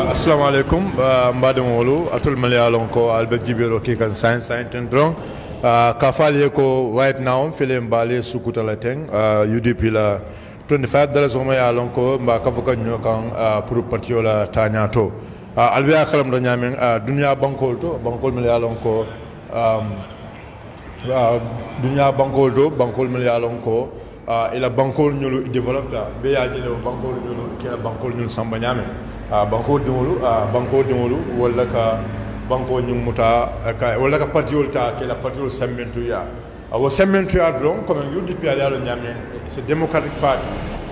Assalamu alaikum mbademolu atul malayalon ko albert jibero ki kan science drong kafali ko right now film bale sukuta la teng UDP la $25 o mayalon ko mba kafuka nyokan pour patio la tanyato albia khalam do nyamen dunya bankol to bankol malayalon ko dunya bankol do bankol malayalon ko ila bankol nyulu developta be ya jele bankol nyulu ke bankol nyulu samba nyame banko dingolu wala ka banko nyumuta ka wala ka partiol ta ke la partiol sementu ya awo sementu ya dron comme UDP ala lo nyame c'est democratic party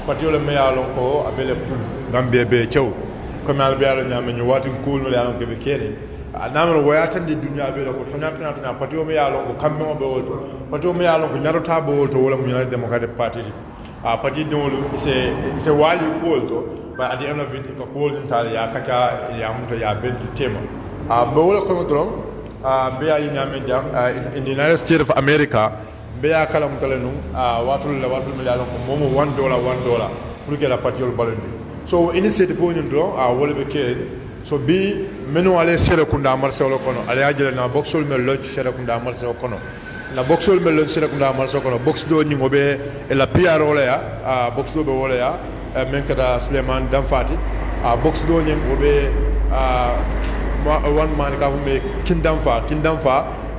partiol me ya lon ko abele pour gambe be ciow comme ala be ya lo nyame ñu wati ko no ya lon ke be kere namro wayata di dunya be ko tonya partiol me ya lon ko kammo be wolto partiol me ya lon ko nyarota be wolto wala mu nyara democratic party parti dingolu c'est wali ko wolto but at the end of it ko ko ntal ya kaka ya muto ya ben tema be wala ko dron be ya nyame jam in the United States of America be ya kala mutale num watul million ko momo $1 pour que la patiol balondi so initiative woni dron wala be ke so bi meno ale sere kunda marse wala kono ale ajele na boxol mel lodge sere kunda marse kono na boxol mel lodge sere kunda marse kono box do ni ngobe e la PR wala ya box do be wala ya men kada Suleiman Damfati box do nyen obe one man ka me kindamfa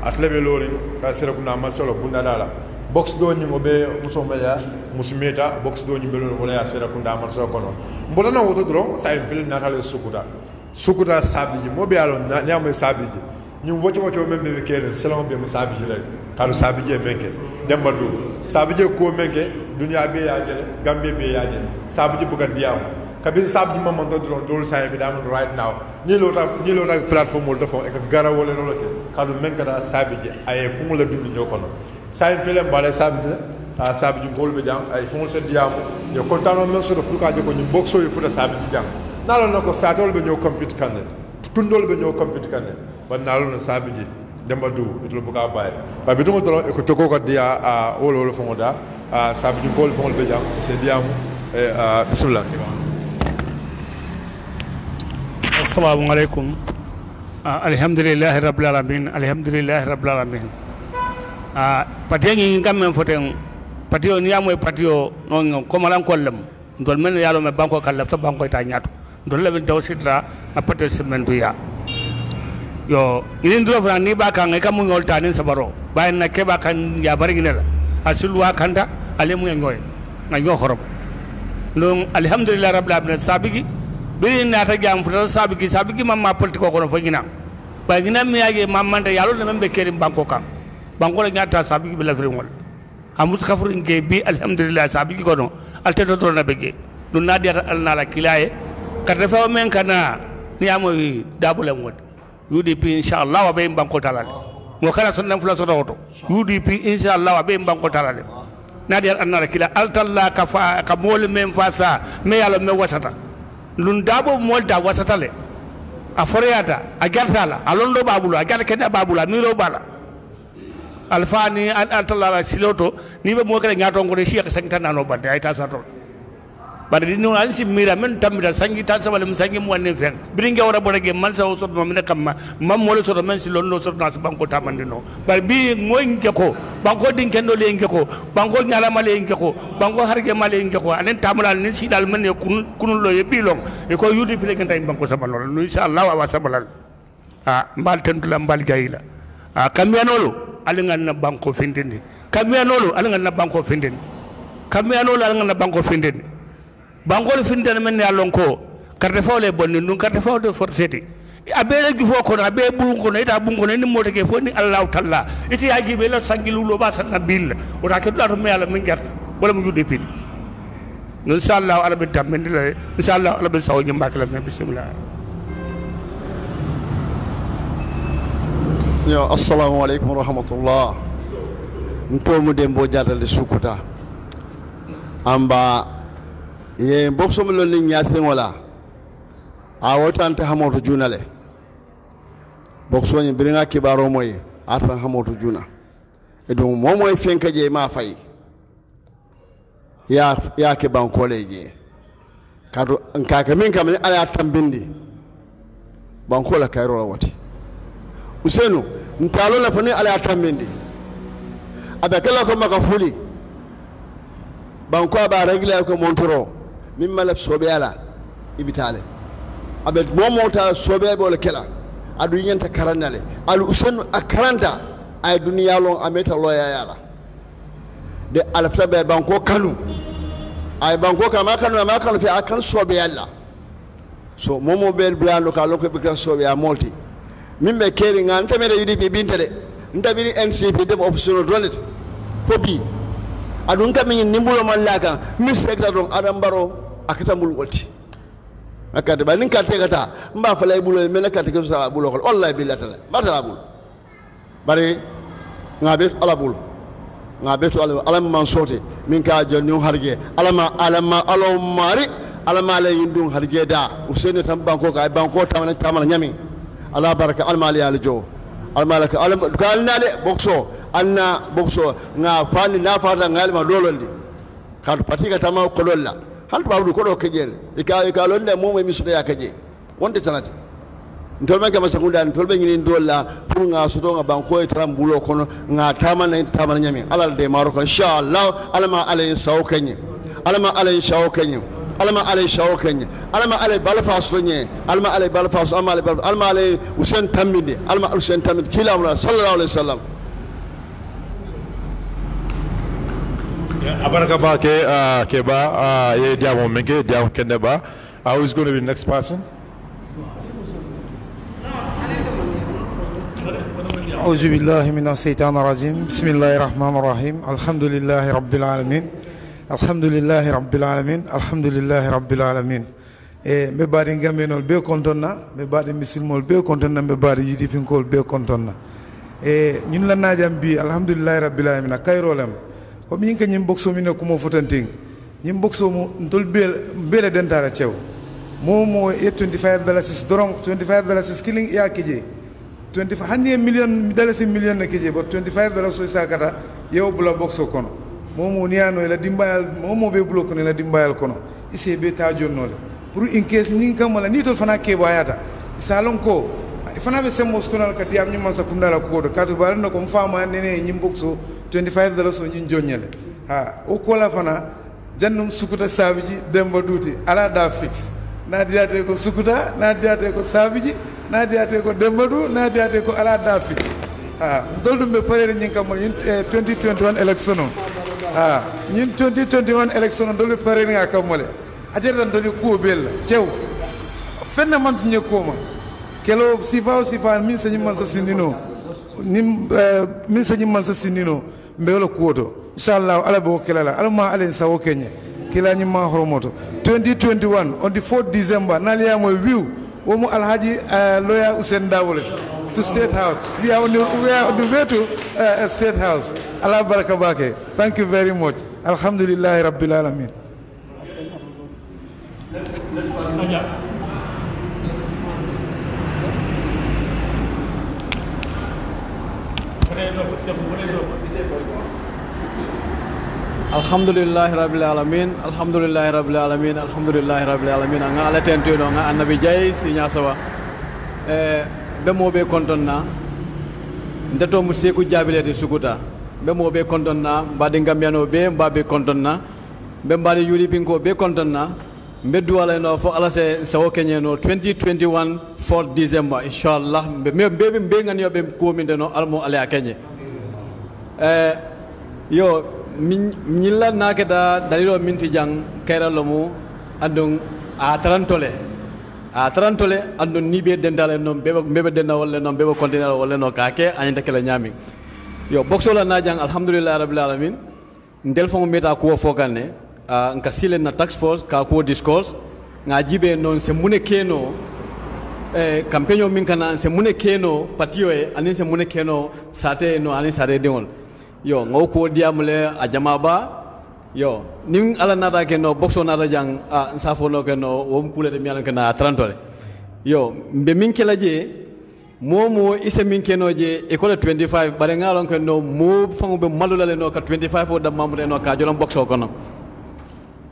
atlebe lorin ka sera kuna masolo bunda dala box do nyen obe musomaya musmeta box do nyen belo wala ya sera kuna masolo kono mbodana woto dron sa fil natale sukuta sabiji mobe alon nyamo sabiji ñu wocho membe be kene selon be musabiji le karu sabiji menke demba du sabiji ko menke dunya be ya jele gambe be ya jele sabiji buga diam kabin sabiji mamma do say be dam right now ni lo ta platform wol defo e gara wala no ke karu menke da sabiji ay ko la dum ñokono say film balé sabiji bol be jam ay fon se diam yo kontano men so do pour ka joko ñu boxo yu futa sabiji jam nalo nako satol be ñoo compete kanne tundol be ñoo compete kanne ban nalo no sabiji demba du itol buka baye ba bi dum do ko toko ko dia wolo fon da sabiji bol fon be jam se diam bismillah assalamu alaikum alhamdulillahi rabbil alamin patiyangi ngam foten patiyo ni amoy patiyo non ko malan kollam ndol men yalo me banko kala to banko ta nyato ndol le taw sidra a patiyo sementu ya yo ini ndro fa ni ba kan ka mu ngol tanin sabaro bayan na ke ba kan ya bari ngela asulwa kanda ale mu ngoy na nyo xorom non alhamdulillah rabbil alamin sabigi bi na ta jam fu sabigi mamma politiko ko no fa ngina ba ngina mi yage mamma ta yalo le membe kerim banko kan banko la nyata sabigi bi la fringol amus kafur nge bi alhamdulillah sabigi ko no alteto to na bege dun na dia alna la kilaye kadda fa men kana ni amoy dabule ngod UDP inshallah wa be banko talale mo kana sonna fula soto auto UDP inshallah wa be banko talale na dia alna la kila altalla ka fa ka mol men fasa me yalo me wasata lun dabo mol da wasata le a foreyata a gartala alondo babula a gar keda babula miro bala alfani altalla siloto ni be mo kala nyato ngode sheikh sangtana no bande ay tasato bari no alsi mira men tamira sangi tan sabale mun sangi mo wannen fen biringe wara borage man sa so mo men kamma mam mo so men si lonno so nas banko tamandino bari bi ngoy ngeko banko din kendo le ngeko banko nyala male ngeko banko harge male ngeko anen tamala ni si dal men kunul lo yebilong e ko yudi pile ngentay banko sabalo no inshallah wa sabalal mbal tentula mbal gayila kamianolo alingan na banko findini kamianolo alingan na banko findini kamianolo alingan na banko findini bangol findana men ya lonko carte fawle bonni dun carte fawde forceti abe jufo ko abe bul ko ita bun ko ni mota ke foni allah taala iti yaji be la sangilu lo ba san nabil o ta ke do me ala min gert wala mu yudde pin inshallah arabi tammen la inshallah arabi saw ñu mbak la bismillah yo assalamu alaykum wa rahmatullah nto mu dembo jadale sukuta amba ye boxo mi lon ni ñaati wala a wotante hamoto junale boxo ni biringa kibaro moy atan hamoto juna e ɗum momo e fenka je ma fayi ya ke bankole je kato kaka min kam ala tambindi bankola kayro wati usenu ntalo la fani ala tambindi abe kala ko maka fuli banko ba regle ko montoro min malaf sobe ala ibitale abe momo ta sobe bol kala adu nyanta karandale alu usenu akaranda ay duniya lon ameta loya yala de alafta be banko kanu ay banko kama kanu fi akan sobe yalla so momo bel blando ka loko be sobe ya molti min be keri ngan tamere yidi be bintade ndabiri NCP de option donet fobi adun kamin nimbulo mallaka missekta don adam baro akata mul wolti akade ba nin karte kata mba falay bulo men karte ko sala bulo ko wallahi billahi batala bulo bari ngabe ala bulo ngabe to ala man sote min ka jonni harje alama alo mari alama la yindun harje da usene tam banko ka banko tamana nyami ala baraka almali aljo almalaka alam kalnale bokso anna bokso nga fani na fata ngalma dolondi kadu patika tama kololla hal babu ko do kejel ka londe momo mi suda kaje wonde tanati ntolbe kama sekunda ntolbe ngini dolla pour nga soto nga banko e tram bulo kono nga tamana nyami alal de maroko inshallah alama alay sawkanye alama alay shawkanye alama alay shawkanye alama alay balfa sonye alama alay balfa alama alay usen tamide alama usen tamide kilamna sallallahu alaihi wasallam abaraka ba ke ba ye diamo menge diamo kende ba who is going to be the next person أعوذ بالله من الشيطان الرجيم بسم الله الرحمن الرحيم الحمد لله رب العالمين الحمد لله رب العالمين الحمد لله رب العالمين be baadi ngamenol be kontonna be baadi misilmol be kontonna be baadi yidi pinkol be kontonna ñun la najam bi alhamdulillah rabbil alamin kayrolem ko min ka ñim bokso mi ne ko mo fotanting ñim bokso mo ndol bele dentara cew momo e $25 dorong $25 killing ya kije 25 $100 million na kije but $25 so sakata yew bula bokso kono momo niano la dimbayal momo be bulo kono la dimbayal kono ise be ta jonnole pour in case nin kamala ni tol fana ke bayata salon ko fana be sembo stonal ka diam nyum sa kundala ko do kadu balno ko fama nene ñim bokso $25 so ñin jonyale ha o ko la fana jannum sukuta sabiji demba duti ala da fix na diate ko sukuta na diate ko sabiji na diate ko demba du na diate ko ala da fix ha doldum be parere ñin kam ñin 2021 election ha ñin 2021 election dolbe parere nga kamole ajere dan doli ko bel cew fenna man ñe koma kelo sifa min sañi man sa sindino nim min sañi man sa sindino mbelo kuoto inshallah ala bo kelala alma alen sawo kenye kila ni ma horomoto 2021 on the 4th December nalia mo view wo mo alhaji lawyer Usain Dawole to State House we are on the way to State House ala baraka bake thank you very much alhamdulillah rabbil alamin alhamdulillah rabbil alamin alhamdulillah rabbil alamin alhamdulillah rabbil alamin nga ala tento do nga annabi jay sinya sawa be mo be kontonna ndeto mu seku jabile de sukuta be mo be kontonna mbade gambiano be mbabe kontonna be mbade yuri pinko be kontonna mbe duwala no fo ala se sawo kenye no 2021 4 December inshallah be ngani yo be ko min de no almo ala kenye yo minilla nakeda dalilo minti jang kayra lomu andon a tarantole andon nibe dendale non bebe denda wala non bebe container wala no kake anyanta kala nyami yo boxo la najang alhamdulillah rabbil alamin ndel fo meta ko fokane nka silen na tax force ka ko discourse nga jibe non se mune keno campaign min kana se mune keno patio e ani se mune keno sate no ani sate dingol yo ngo ko diamule a jamaba yo nim ala nada ke no boxo nada jang nsafo no ke no wom kulete mi ala ke na 30 yo mbe min kelaje momo ise min kenoje école 25 bare ngalon ko no mo fango be malula le no ka 25 o da mamre no ka jolon boxo kono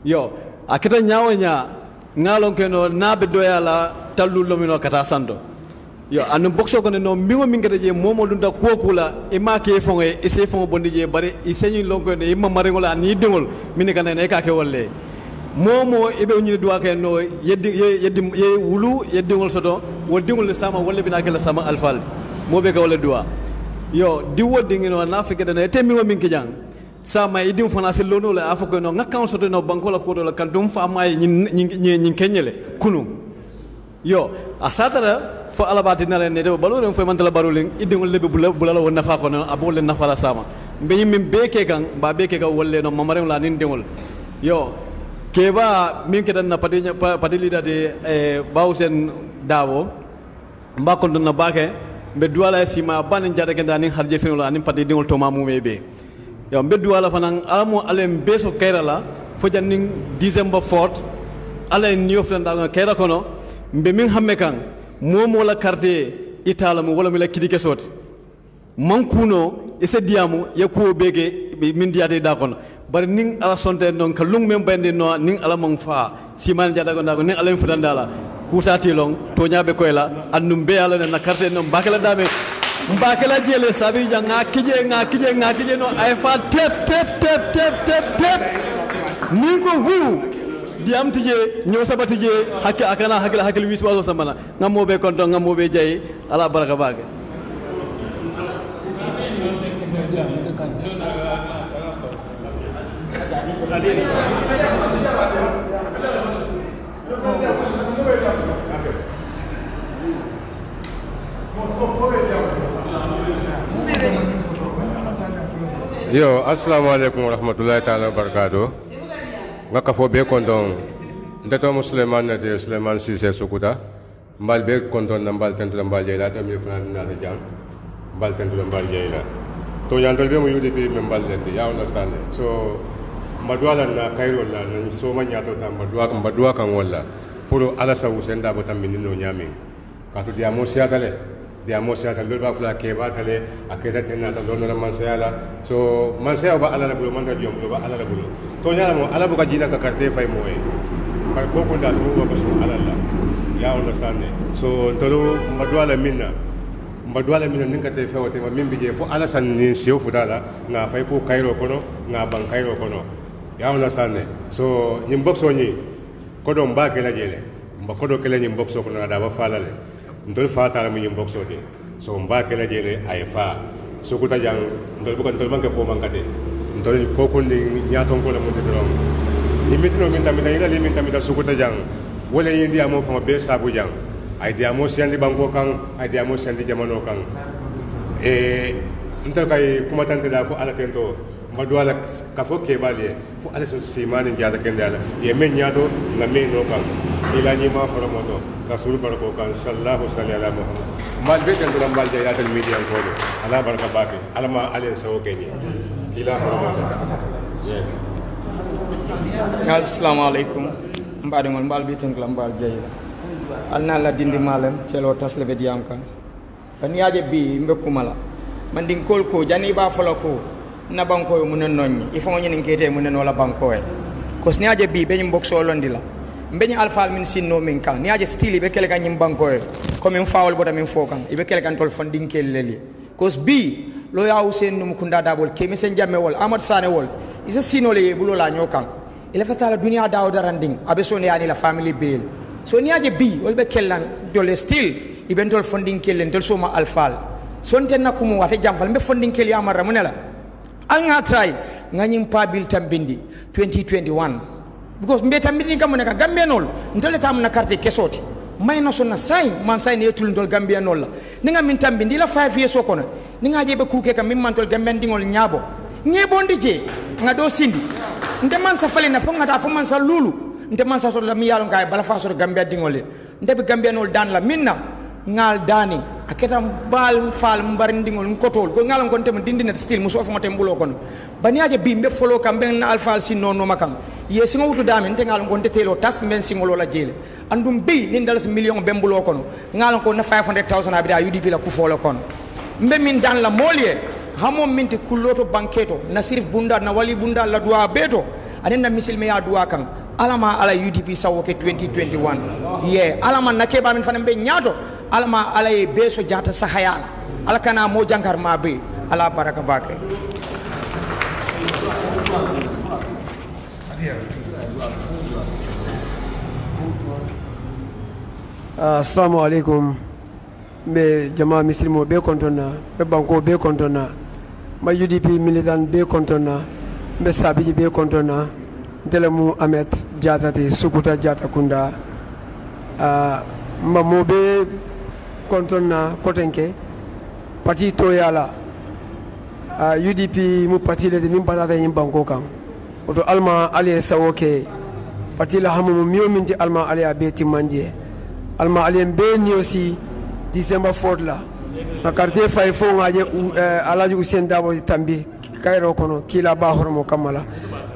yo akita nyaawo nya ngalon ko no nabe doyala tallu lomino kata sando yo anu boxo kono no miwo min kete je momo dunda kokula e ma ke fango e se fango bondi je bare e señi lonko ne imma marengola ni dingol min ka ne ka ke wolle momo ibe nyini duwa ke no yeddi wulu yeddingol soto woddingol sama wolle bina kala sama alfal mobe ka wolle duwa yo di woddingi no na fike dana temi wo min kijang sama idim fana se lono la afako no ngakkan soto no banko la ko do la kantum fa may nyin kenyele kunu yo asatara fa alabati na ne de balore fo man tala baruling idingol lebe bulala wonna fa ko no abole nafara sama be min beke kan ba beke ka wolle no mamare la nin dingol yo keba min kedan na padili de bawsen dawo mbakon na bake be duwala sima banen jada ke dani harje fenul anim padi dingol to mamu mebe yo be duwala fanan alamo alem beso kairala fo janning December 4 ala niyo flanda kaira kono be min hamme kan momo la carte itala mo wala mi la kidike sot mankuno ese diamu yakuo bege min diade da kono bari ning ala sonte non ka lung mem bande no ning ala mong fa siman jada ko ndako ning ala en fudandala kusati long to nyaabe ko la annum be ala na carte non bakala dame mbakala jele sabi janga kije no ay fa tep ning ko hu diam tije nyo sabati je hakki akana hakil wiswaso samana ngamo be konto ngamo be jay ala baraka baga Yo, assalamualaikum warahmatullahi taala wabarakatuh. Ngaka fo be kondon ndato musliman na de Suleiman Cissé Sukuta mbal be kondon na mbal tentu mbal jeyla tam mi fana na de jam mbal tentu mbal jeyla to yandol be mo yudi be mbal lente ya understand so madwala na kairo la na so ma nyato tam madwa kan wala pour ala sa usenda botam minino nyame ka to dia mo siatale dia mo siata lol ba fula ke ba tale aketa tenna ta don na mansayala so mansaya ba ala la bulo man ta jom ba ala la bulo to nyala mo ala bu ka jina ka karte fay moy par ko ko nda so ba so ala la ya understand so ndolo madwala minna ninka te fe wote ma mimbi je fo ala san ni sew futala na fay ko kairo kono na ban kairo kono ya understand so nyim boxo ni ko do mba ke la jele mba ko do ke la nyim boxo kono da ba falale ndol faata mu nyim boxo de so mba ke la jele ay fa so ko ta jang ndol manke ko mankate ndol ko ko ni nyaton ko la mo de rom limitino min tamita ila limin tamita so ko ta jang wala yindi amo fa be sabu jang ay dia mo sendi banko kan ay dia mo sendi jamano kan ntal kay kuma tante da fo ala tento madwala ka fo ke bali fo ala so simani jada ken dala ye men nyaado na men no kan ila ni ma promoto rasul barako kan sallallahu alaihi wa sallam mal be tan dum mal jaya tan media ko ala baraka baki ala ma alen so kenyi kila promoto yes assalamu alaikum mbade ngol mbal bi tan mbal jaya alna la dindi malam telo tasle be diam kan ban yaaje bi mbekumala man din kol ko jani ba fala ko na banko yo munen nonni il faut ngene ngete munen wala banko e ko sniyaaje bi be nyim bokso londi la be nyi alfal min sinno min kan niyaaje stili be kele kan nyim banko e ko min faawol bota min fo kan ibe kele kan tol fondin kel leli ko bi lo ya Hussein num kunda dabol ke mi sen jamme wol Amad Sane wol isa sino le bulo la nyokan ila fatala dunia dawo daranding abe so ne yani la family bail so niyaaje bi wol be kellan dole still ibentol funding kelen tol soma alfal sonte nakumu wate jamfal mbe funding kel ya marra munela al nga try nganyim pabil tambindi 2021 because mbe tambindi kamune ka gambenol ntole tam na carte kesoti mayno sonna say man say ne tul ndol gambenol la ninga min tambindi la 5 years okono ninga jebe kuke kam min mantol gambendingol nyabo nyebondi je nga do sindi nte man sa fale na fo ngata fo man sa lulu nte man sa so la mi yalon kay bala fa so gambia dingole nte be gambenol dan la minna ngal dani aketa bal fal mbarindingol nkotol ko ngalon kon tem dindina style muso fa matem bulo kon baniaje bi mbe folo kam ben na alfal sinno no makam ye singo wutu dami te ngalon kon tetelo tas men singolo la jele andum be nin dal million ben bulo kon ngalon ko na 500,000 abida UDP la ku folo kon mbe min dan la molie hamo minti kulloto banketo na sirif bunda na wali bunda la dua beto anenda misil me ya dua kan alama ala UDP sawo ke 2021 alama nakeba min fanan be nyato alama ala e beso jata sahayala ala kana mo jankar ma be ala baraka bake assalamu alaikum be jama mislimo be kontona be banko be kontona ma UDP militant be kontona be sabiji be kontona Delemu Ahmed Jatati Sukuta Jata Kunda Mamobe Kontona Kotenke Parti Toyala UDP mu parti le min patata yin banko kan oto alma ali sawoke parti la hamu miyo minti alma ali abeti manje alma ali be ni aussi December 4 la na carte fay fo ngaje alaji Hussein Dabo tambi kayro kono kila ba hormo kamala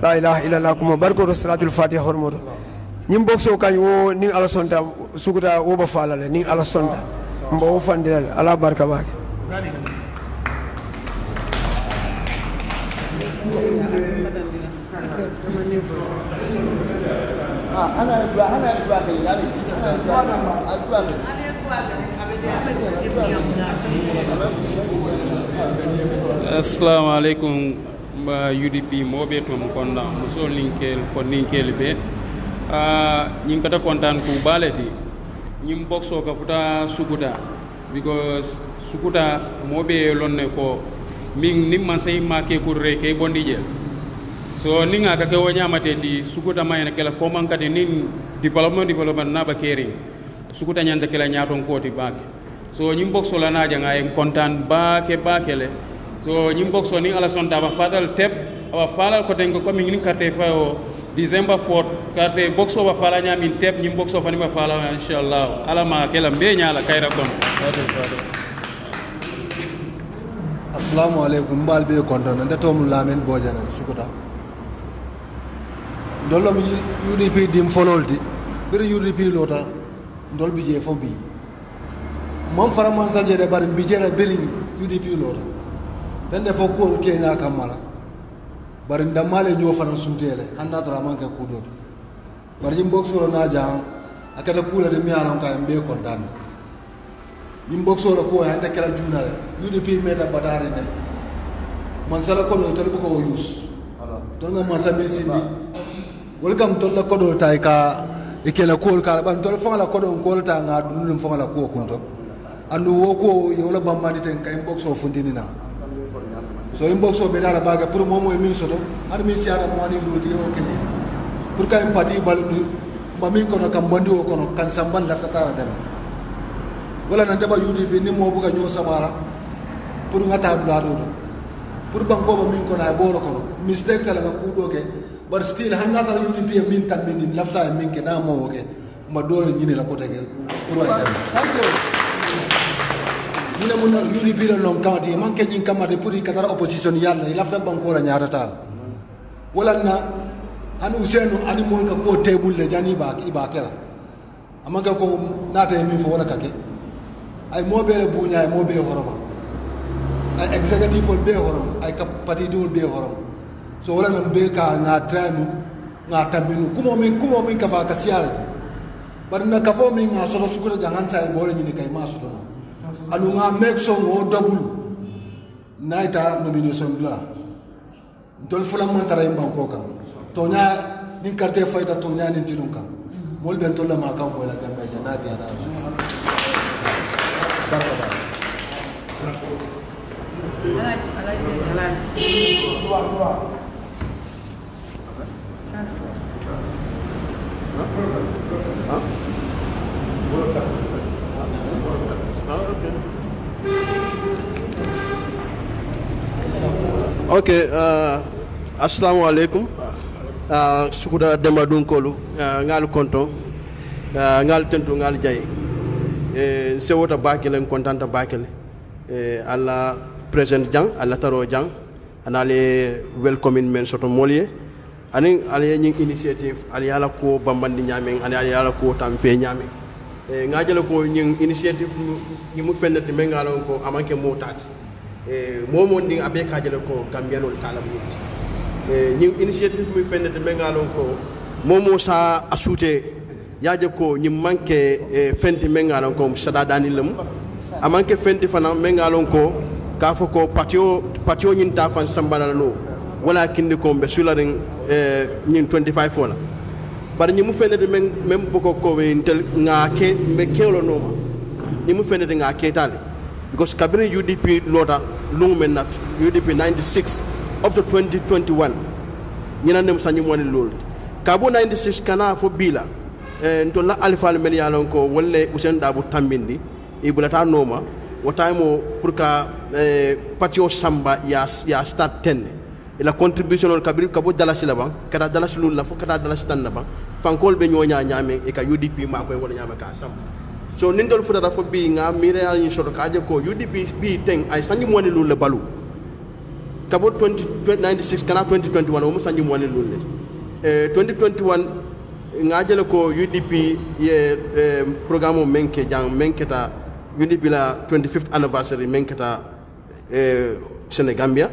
la ilaha illallah kuma barko salatul fatiha hormo nyim bokso kan wo ning ala sonta sukuta wo ba falale ning ala sonta mbo fandel ala barka ba assalamu alaikum ba UDP mobe to mo konda muso linkel ko ninkel be ñing kata kontan ku baleti ñim boxo ka futa sukuta because sukuta mobe lonne ko min nim man sey make ku reke bondi je so ninga ka ke wonyamate ti sukuta mayna kala ko man kade nin development na ba kering sukuta nyanda kala nyaton koti bake so ñim boxo la na janga en kontan bake le so ñim boxo ni ala sonta ba fatal tep aba falal ko tengo ko mi ngi carte fayo December 4 carte boxo ba fala ñamin tep ñim boxo fani ba fala inshallah ala ma kala be ñala kayra kon assalamu alaikum mbal be konton nda tomu lamen bojana sukuta ndolom UDP dim fonoldi bir UDP lota ndol bi je fo bi mom fara man sa je de bar bi je na bir UDP lota fende fo ko Kenya kamala bari ndamale ñoo fana suntele hanna dara man ka kudo bari ñim boxo na jang akada kula de mi alon ka mbe kontan ñim boxo ko hande kala junale UDP meta badare ne man sala ko do to ko use to nga man sa mesindi welcome to la ko do tay ka ikela ko ka ban to fa la ko do ko ta nga dum fa la ko kunto andu wo ko yola bambani ten kay boxo fundini na so inbox o bedara baga pour momo e min soto an min siada mo wani loti o kene pour ka empati balundi mamin kono kam bandi o kono kan samban la tata dana wala nan daba UDP ni mo buga nyo samara pour ngata dula do pour banko ba min kono ay boro kono mistake kala ga kudo ke but still hanna ta UDP min tan min lafta min ke na mo ke ma dole nyine la ko tege pour ay thank you mune mun UDP la long county man ke nyin kamade pour i katara opposition yalla i lafta banko la nyaata tal wala na an usenu ani mon ka ko table le jani ba kela amanga ko nata mi fo wala kake ay mobele bunya ay mobe horoma ay executive wol be horoma ay party dul be horoma so wala na be ka nga tranu nga tambinu kumo min ka fa ka siala bar na ka fo min nga so sukura jangan sai bole ni kay ma so no anu nga make so ngo double naita nomination bla ndol fula man tara imba ko kam to nya nin carte fayta to nya nin tinunka mol ben to la ma kam wala gambe janati ada barka Okay, assalamu alaikum. Sukuda Demba Dunkolu, ngal konton, ngal tentu ngal jay. sewota bakele kontanta bakele alla president jang alla taro jang anale welcoming men soto molye anin ale ñing initiative ali yala ko bambandi ñamen ali yala ko tam fe ñamen ngajale ko ñing initiative ñi mu fennati men ngalon ko amanke motati momo ndi abe kajale ko gambianol kala mu ñing initiative mu fennati men ngalon ko momo sa asute yaaje ko ñi manke fenti men ngalon ko sada dani lem amanke fenti fana men ngalon ko ka fo ko patio ñin ta fan sambala no wala kindi ko be sularing ñin 25 fola bar ñi mu fenede même boko ko intel nga ke me kelo noma ñi mu fenede nga ke tale because kabiri UDP lota lungu men nat UDP 96 up to 2021 ñina nem sañu woni lol kabo 96 kana fo bila to la alfa men yalon ko wolle usen dabu tambindi ibulata noma wotaymo pour ka patio samba ya start 10 la contribution ol kabiri kabo dalasi la ban kada dalasi lul la fo kada dalasi tan la ban fankol be ñoña ñame e ka UDP ma koy wala ñame ka sam so nindol fu da fo bi nga mi real ni soto kaje ko UDP bi ten ay sanji mo ni lul le balu kabo 2096 kana 2021 o mo sanji mo ni lul le 2021 nga jele ko UDP ye programme menke jang menketa UDP la 25th anniversary menketa Senegambia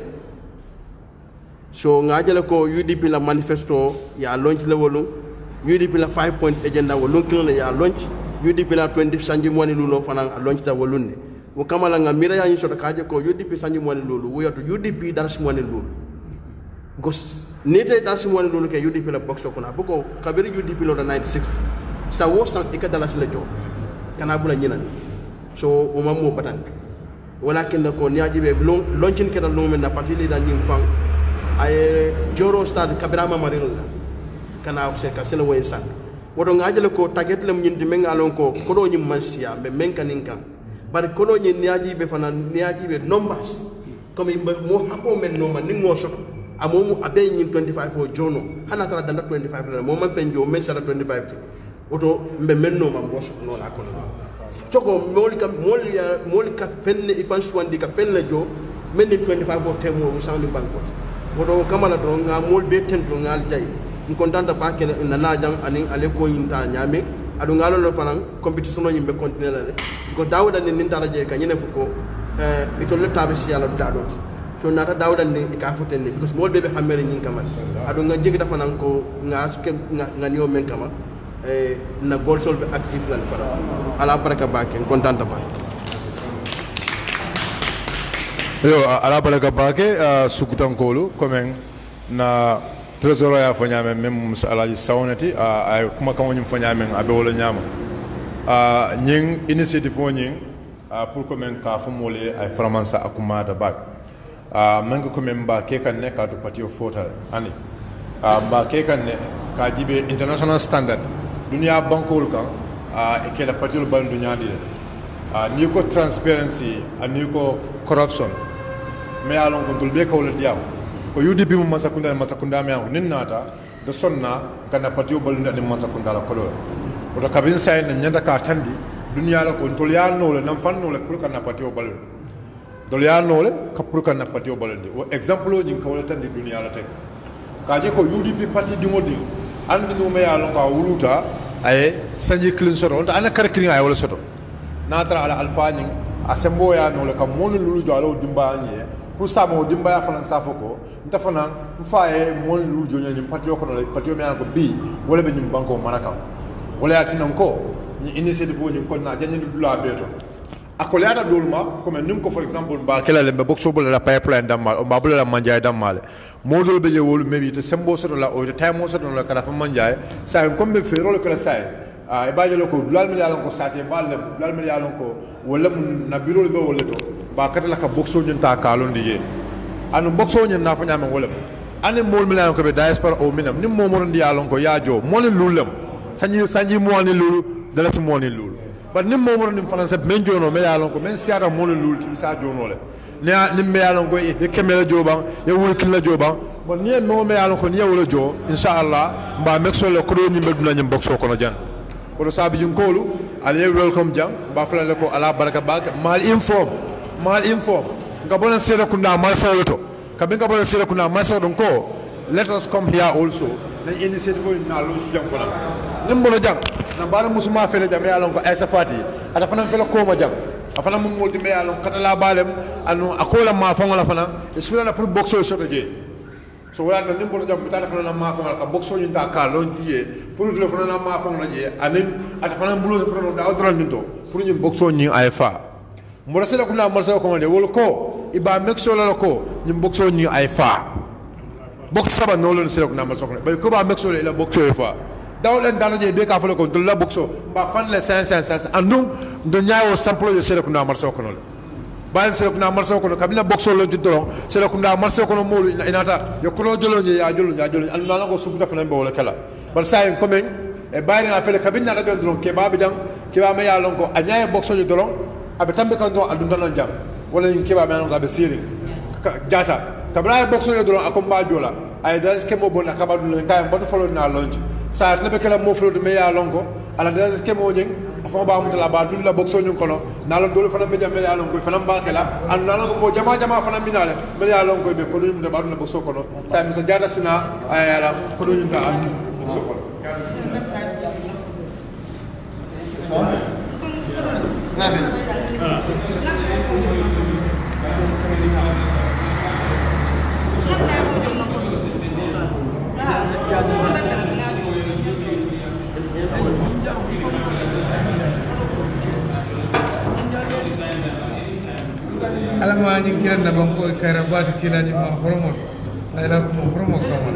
so ngajale ko UDP la manifesto ya launch le wolu UDP la 5 point agenda wolu kilo ya launch UDP la 20 sanji moni lulo fana launch ta wolunne wo kamala nga mira ya ni soto kaje ko UDP sanji moni lulu wo yoto UDP daras moni lulu gos nete daras moni lulu ke UDP la box ko na boko kabiri UDP lo 96 sa wo san ikadalas la jo kana bula nyinan so o mammo batan walakin ko niaji be launchin kedal no men na parti leader nyim fang ay joro stade kabirama marino kana se ka sele woyen san wodo ngajale ko target lam nyindi mengalon ko kodo nyim mansia be menkaninka bar kodo nyi niaji be fana niaji be numbers comme mo hapo men no man ningo so amomu abe nyim 25 o jono hana tara danda 25 mo man fen jo men sara 25 oto mbe men no man boso no la kono soko moli ka fenne ifan swandi ka fenne jo men 25 o temo mo sandi bankot wodo kamala do nga mol be tento ngal jay en kontanta ba ken na najang anin ale ko yinta nyame adu ngalo lo fanan competition no yimbe continue la ko dawda ni nin taraje ka nyene fuko ito le tabe si yalla dadot so nata dawda ni ka foten ni because mol be be hamere nyin kamal adu nga jigi dafa nan ko nga niyo men kamal na gol sol be active lan fana ala baraka ba ken kontanta ba yo ala baraka bake sukutankolu comme na trésor ya fo ñame même alaji sawnati ay kuma kan woni fo ñame abe wala ñama ñing initiative fo ñing pour comme ka fo molé ay framansa akuma da bak mangi comme ba ke kan ne ka to patio fota ani ba ke kan ne ka jibe international standard dunia bankol kan e ke la patio bal dunia di ni ko transparency ani ko corruption me alon ko dul be ko le diaw ko UDP mo masakunda me an ninnata de sonna kana patio balunde ni masakunda la kolo o to kabin say na nyanda ka tandi dunya la ko tol ya no le nam fanno le pour kana patio balunde dol ya no le ka pour kana patio balunde o exemple ni ko wala tandi dunya la tek ka je ko UDP parti di modi andi no me alon ko wuluta ay sanji clean soto ana kar clean ay wala soto natra ala alfani asembo ya no le ka monu lulu jalo dimba ni pour ça mo dimba ya fana safo ko nta fana mfaye mon lulu jonyo ni patio ko no patio me ko bi wala be nyum banko maraka wala ya tinan ko ni initiative ni ko na janni dula beto akole ada dolma comme nim ko for example ba kala le be boxo bol la pipeline damal o ba bol la manja damal modol be je wolu mebi te sembo soto la o te time soto la kala fa manja sa comme be fero le kala sai e ba jelo ko dulal mi yalon ko sate balle dulal mi yalon ko wala mun na biro be wala to ba kata la ka boxo nyen ta kalon di anu boxo nyen na fa nyama wala ane mol mi yalon ko be diaspora o minam nim mo mo ndi yalon ko yaajo mo le lulam sanji mo ni lulu dala si mo ni lulu but nim mo mo nim français men jono me yalon ko men siara mo le lulu ti sa jono le ne nim me yalon ko e kemela joban e wul kila joban bon ni no me yalon ko ni wala jo inshallah ba mexo le ko do ni meduna nyim boxo ko no jan ko sabi jun kolu ale welcome jang ba fala le ko ala baraka bak mal inform nga bonan sere kunda mal sawlo kabin ka bonan sere kunda mal sawdo ko let us come here also na initiative na lo jang fana nim bono jang na bara musuma fele jam ya lon ko Aisha Fati ada fana fele ko ma jang afana mun moldi me ya lon katala balem anu akola ma fangola fana e sura na pour boxo soto je so wala na nim bono jang bitana fana na ma fangola ka boxo ñu ta ka lon jiye pour le fana na ma fangola je anin ata fana bulo fana da odral ninto pour ñu boxo ñu ay fa mo rasela ko na marsa ko de wol ko iba mexo la ko ñu boxo ñu ay fa box saba no lon sele ko na marsa ko bay ko ba mexo la boxo ay fa dawlen dano je be ka fala ko to la boxo ba fan le 500 andum do nyaawo sample de sele ko na marsa ko no bayan sele ko na marsa ko no kabina boxo lo ti doron sele ko na marsa ko no molu inata yo ko jolo je ya jolo anu na ko subuta fana be wala kala bar sayen komen e bayri na fele kabina da doron ke ba be jang ke ba me ya lon ko anyaaye boxo je doron abe tambe kan do adun tan jam wala ñu ke ba me lon ko abe siri jata kabra boxo je doron akomba jola ay das ke mo bon akabadu len kay mboto folo na lonji sa lebe kala mo folo me ya lonko ala das ke mo ñing afa ba mu la ba dul la boxo ñu kono na la dolu fana be jam me ya lonko fana ba kala an na ko mo jama fana minale me ya lonko be ko ñu de ba dul la boxo kono sa mi sa jada sina ay ala ko ñu ta am boxo kono alama ni kiran na banko karabati kila ni ma horomo la ko horomo kama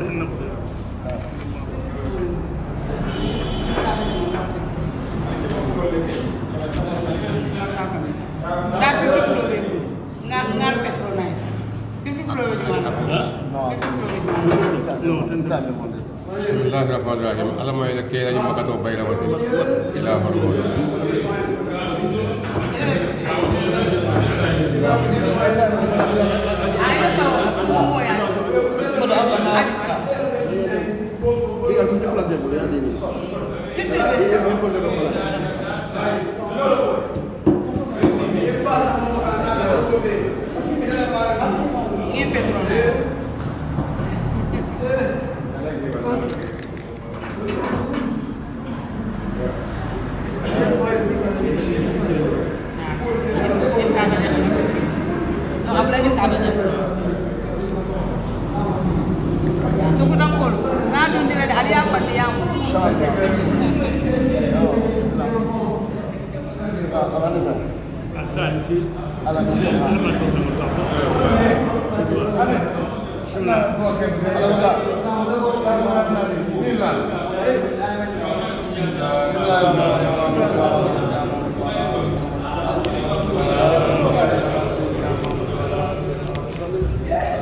Bismillahirrahmanirrahim. Alama ila kila ni makato bayra wa ila horomo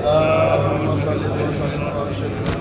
Allahumma salli wa sallim